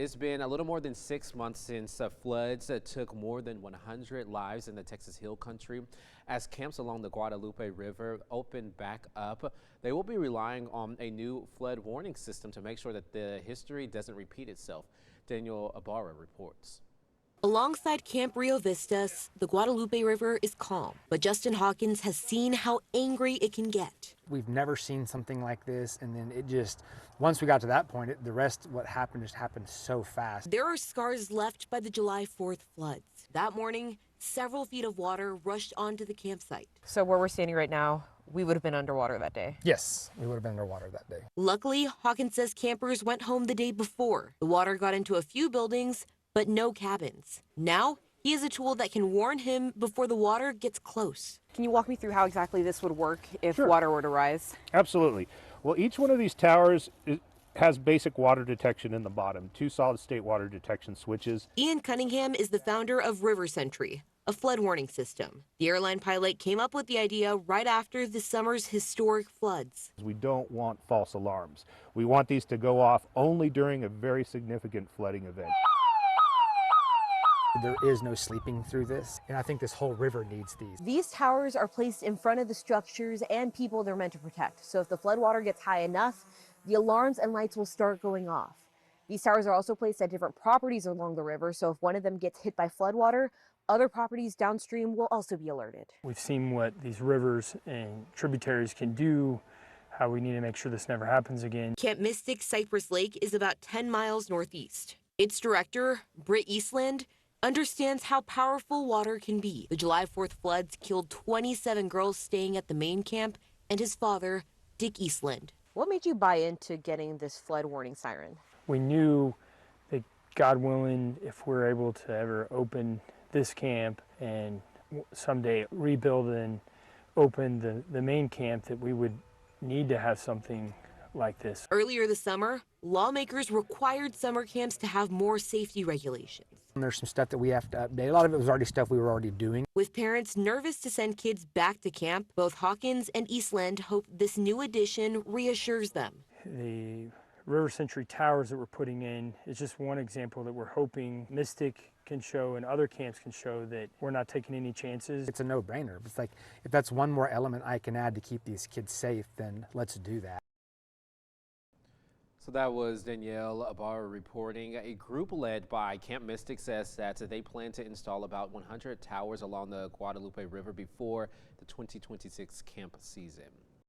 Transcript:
It's been a little more than 6 months since floods took more than 100 lives in the Texas Hill Country. As camps along the Guadalupe River open back up, they will be relying on a new flood warning system to make sure that the history doesn't repeat itself. Daniel Ibarra reports. Alongside Camp Rio Vistas, the Guadalupe River is calm, but Justin Hawkins has seen how angry it can get. We've never seen something like this, and then it just, once we got to that point, the rest, what happened, just happened so fast. There are scars left by the July 4th floods. That morning, several feet of water rushed onto the campsite. So where we're standing right now, we would have been underwater that day. Yes, we would have been underwater that day. Luckily, Hawkins says campers went home the day before. The water got into a few buildings, but no cabins. Now, he has a tool that can warn him before the water gets close. Can you walk me through how exactly this would work if Sure. water were to rise? Absolutely. Well, each one of these towers has basic water detection in the bottom, 2 solid state water detection switches. Ian Cunningham is the founder of Sentry, a flood warning system. The airline pilot came up with the idea right after this summer's historic floods. We don't want false alarms. We want these to go off only during a very significant flooding event. There is no sleeping through this, and I think this whole river needs these. These towers are placed in front of the structures and people they're meant to protect. So if the floodwater gets high enough, the alarms and lights will start going off. These towers are also placed at different properties along the river, so if one of them gets hit by floodwater, other properties downstream will also be alerted. We've seen what these rivers and tributaries can do, how we need to make sure this never happens again. Camp Mystic Cypress Lake is about 10 miles northeast. Its director, Britt Eastland, understands how powerful water can be. The July 4th floods killed 27 girls staying at the main camp and his father, Dick Eastland. What made you buy into getting this flood warning siren? We knew that, God willing, if we're able to ever open this camp and someday rebuild and open the main camp, that we would need to have something like this. Earlier this summer, lawmakers required summer camps to have more safety regulations. And there's some stuff that we have to update. A lot of it was already stuff we were already doing. With parents nervous to send kids back to camp, both Hawkins and Eastland hope this new addition reassures them. The River Sentry towers that we're putting in is just one example that we're hoping Mystic can show and other camps can show that we're not taking any chances. It's a no-brainer. It's like, if that's one more element I can add to keep these kids safe, then let's do that. So that was Danielle Ibarra reporting. A group led by Camp Mystic says that they plan to install about 100 towers along the Guadalupe River before the 2026 camp season.